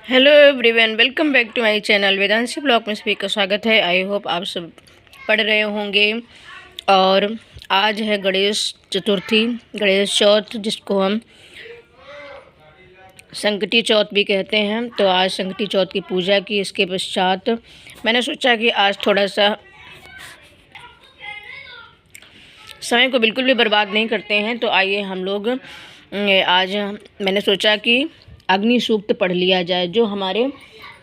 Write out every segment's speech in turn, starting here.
Hello everyone, welcome back to my channel Vedanshi blog में सभी का स्वागत है। आई होप आप सब पढ़ रहे होंगे। और आज है गणेश चतुर्थी, गणेश चौथ, जिसको हम संकटी चौथ भी कहते हैं। तो आज संकटी चौथ की पूजा की। इसके पश्चात मैंने सोचा कि आज थोड़ा सा समय को बिल्कुल भी बर्बाद नहीं करते हैं। तो आइए हम लोग आज मैंने सोचा कि अग्नि सूक्त पढ़ लिया जाए, जो हमारे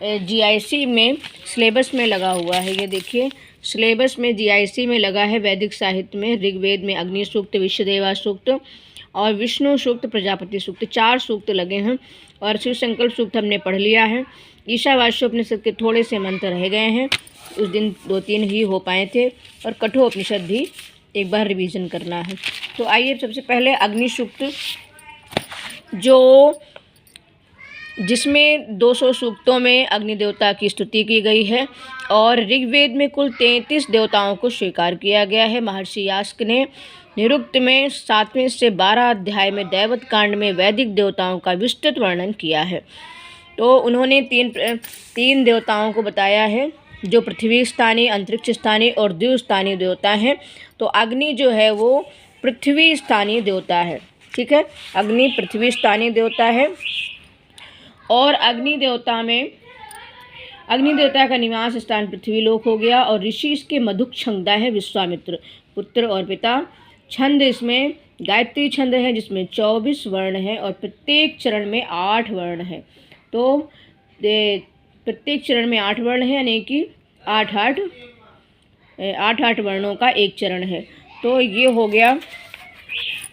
जीआईसी में सिलेबस में लगा हुआ है। ये देखिए, सिलेबस में जीआईसी में लगा है। वैदिक साहित्य में ऋग्वेद में अग्नि सूक्त, विश्वदेवा सूक्त और विष्णु सूक्त, प्रजापति सूक्त, 4 सूक्त लगे हैं। और शिव संकल्प सूक्त हमने पढ़ लिया है। ईशावास्योपनिषद के थोड़े से मंत्र रह गए हैं, उस दिन 2-3 ही हो पाए थे। और कठोपनिषद भी एक बार रिवीजन करना है। तो आइए सबसे पहले अग्नि सूक्त, जिसमें 200 सूक्तों में अग्नि देवता की स्तुति की गई है। और ऋग्वेद में कुल 33 देवताओं को स्वीकार किया गया है। महर्षि यास्क ने निरुक्त में 7वें से 12 अध्याय में दैवत कांड में वैदिक देवताओं का विस्तृत वर्णन किया है। तो उन्होंने तीन देवताओं को बताया है, जो पृथ्वी स्थानीय, अंतरिक्ष स्थानीय और द्यू स्थानीय देवता हैं। तो अग्नि जो है वो पृथ्वी स्थानीय देवता है। ठीक है, अग्नि पृथ्वी स्थानीय देवता है। और अग्नि देवता का निवास स्थान पृथ्वी लोक हो गया। और ऋषि इसके मधुक छंदा है, विश्वामित्र पुत्र और पिता। छंद इसमें गायत्री छंद है, जिसमें 24 वर्ण है और प्रत्येक चरण में 8 वर्ण है। तो प्रत्येक चरण में 8 वर्ण है, यानी कि 8 वर्णों का एक चरण है। तो ये हो गया।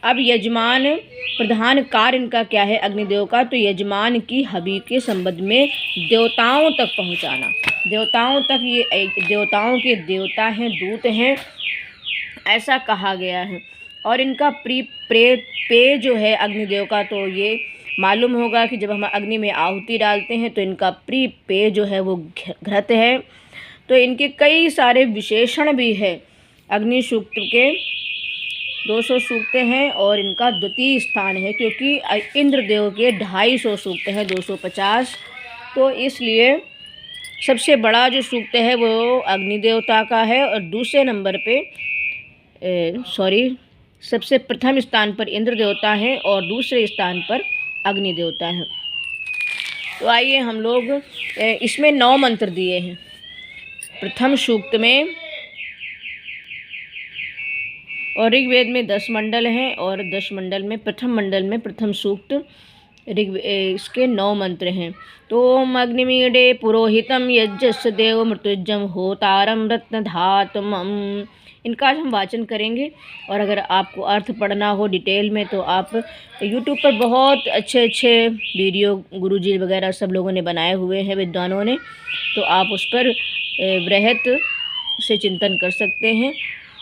अब यजमान प्रधान कार्य इनका क्या है अग्निदेव का? तो यजमान की हवि के संबंध में देवताओं तक पहुंचाना। देवताओं तक, ये देवताओं के देवता हैं, दूत हैं, ऐसा कहा गया है। और इनका पेय जो है अग्निदेव का, तो ये मालूम होगा कि जब हम अग्नि में आहुति डालते हैं तो इनका पेय जो है वो घृत है। तो इनके कई सारे विशेषण भी है। अग्नि सूक्त के 200 सूक्त हैं और इनका द्वितीय स्थान है, क्योंकि इंद्रदेव के 250 सूक्त हैं, 250। तो इसलिए सबसे बड़ा जो सूक्त है वो अग्नि देवता का है। और दूसरे नंबर पे सबसे प्रथम स्थान पर इंद्र देवता है और दूसरे स्थान पर अग्नि देवता है। तो आइए हम लोग इसमें 9 मंत्र दिए हैं प्रथम सूक्त में। और ऋग्वेद में 10 मंडल हैं और 10 मंडल में प्रथम मंडल में प्रथम सूक्त इसके 9 मंत्र हैं। तो ओम अग्निमीडे पुरोहितम यज्ञस्य देव मृत्युजम होतारम रत्नधातमम। इनका आज हम वाचन करेंगे। और अगर आपको अर्थ पढ़ना हो डिटेल में, तो आप यूट्यूब पर बहुत अच्छे वीडियो गुरुजी वगैरह सब लोगों ने बनाए हुए हैं, विद्वानों ने। तो आप उस पर बृहत से चिंतन कर सकते हैं,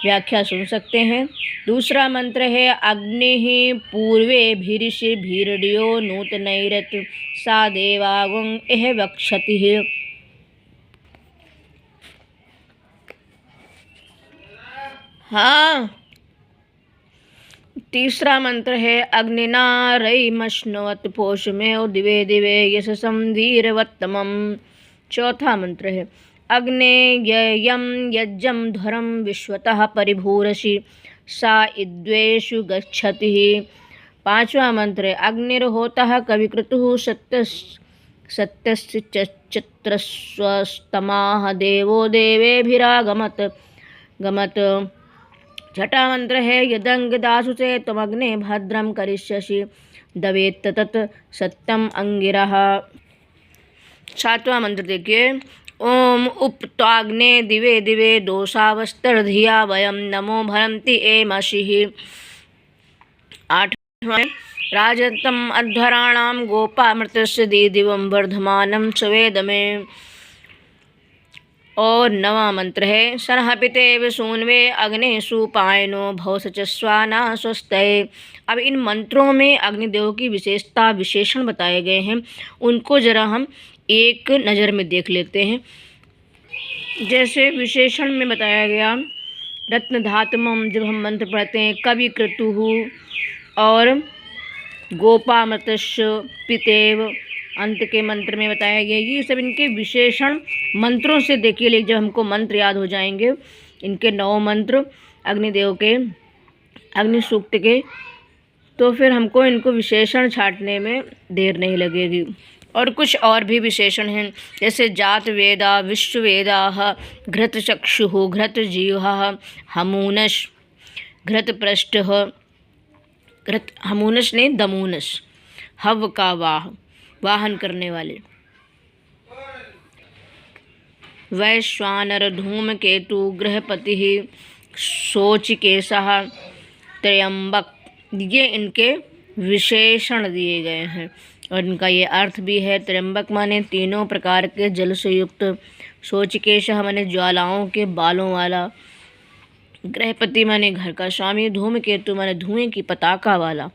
व्याख्या सुन सकते हैं। दूसरा मंत्र है अग्नि पूर्वे भीरिषि भीरड्यो नूतनैरत सा देवागुं एह वक्षति। हाँ, तीसरा मंत्र है अग्निना रयिमश्नुवत् पोषमेव दिवे दिवे यशसं वीरवत्तमम्। चौथा मंत्र है अग्नेयं यज्ञं ध्वरं विश्वतः परिभूरसि सा इद्वेषु गच्छति। पांचवा मंत्र है अग्निर्होतः कविकृतुः सत्यश्चत्रस्वस्तमाः देवो देवेभिरागमत्। छठा मंत्र है यदंगदासु से तमग्ने भद्रम करिष्यसि दवेत्त तत् सत्यम अंगिरः। सातवां मंत्र देखिए, ओम उपत्वाग्ने दिवे दिवे दोषावस्तर्धिया वयम नमो भरन्ति एमशिः। आठवां राजतम अध्वराणाम गोपामृतस्य दिवं वर्धमानं स्वेद में। और 9वां मंत्र है सरहपिते सून्वे अग्ने सुपायनो भवसचस्वाना स्वस्तये। अब इन मंत्रों में अग्निदेव की विशेषता विशेषण बताए गए हैं, उनको जरा हम एक नज़र में देख लेते हैं। जैसे विशेषण में बताया गया रत्नधातमम, जब हम मंत्र पढ़ते हैं कवि क्रतुः और गोपामृतस्य पितेव अंत के मंत्र में बताया गया। ये सब इनके विशेषण मंत्रों से देखिए, जब हमको मंत्र याद हो जाएंगे इनके 9 मंत्र अग्निदेव के, अग्नि सूक्त के, तो फिर हमको इनको विशेषण छांटने में देर नहीं लगेगी। और कुछ और भी विशेषण हैं, जैसे जात वेदा, विश्व वेदा, घृत चक्षु, घृत जीवा, हमूनश, घृत पृष्ठ, घृत हमूनश ने दमूनश, हव का वाहन करने वाले, वैश्वानर, धूमकेतु, गृहपति, शोचिकेशः, त्र्यंबक, ये इनके विशेषण दिए गए हैं। और इनका ये अर्थ भी है। त्र्यंबक माने तीनों प्रकार के जल से युक्त, शोचिकेशः माने ज्वालाओं के बालों वाला, गृहपति माने घर का स्वामी, धूमकेतु माने धुएं की पताका वाला,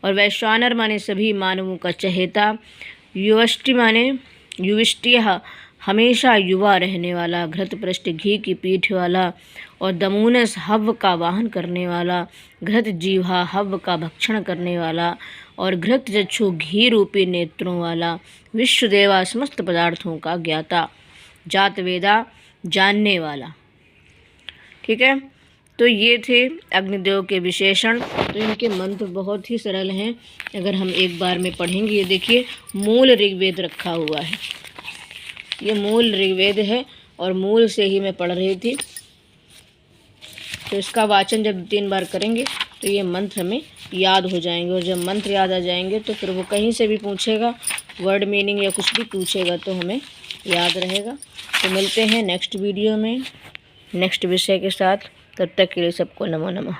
और वैश्वानर माने सभी मानवों का चहेता, युवष्टि माने युविष्टियः हमेशा युवा रहने वाला, घृत पृष्ठ घी की पीठ वाला, और दमूनस हव्य का वाहन करने वाला, घृत जीवा हव्य का भक्षण करने वाला, और घृत चक्षु घी रूपी नेत्रों वाला, विश्वदेवा समस्त पदार्थों का ज्ञाता, जात वेदा जानने वाला। ठीक है, तो ये थे अग्निदेव के विशेषण। तो इनके मंत्र बहुत ही सरल हैं, अगर हम एक बार में पढ़ेंगे। ये देखिए मूल ऋग्वेद रखा हुआ है, ये मूल ऋग्वेद है और मूल से ही मैं पढ़ रही थी। तो इसका वाचन जब 3 बार करेंगे तो ये मंत्र हमें याद हो जाएंगे, और जब मंत्र याद आ जाएंगे तो फिर वो कहीं से भी पूछेगा, वर्ड मीनिंग या कुछ भी पूछेगा तो हमें याद रहेगा। तो मिलते हैं नेक्स्ट वीडियो में नेक्स्ट विषय के साथ, तब तक के लिए सबको नमो नमः।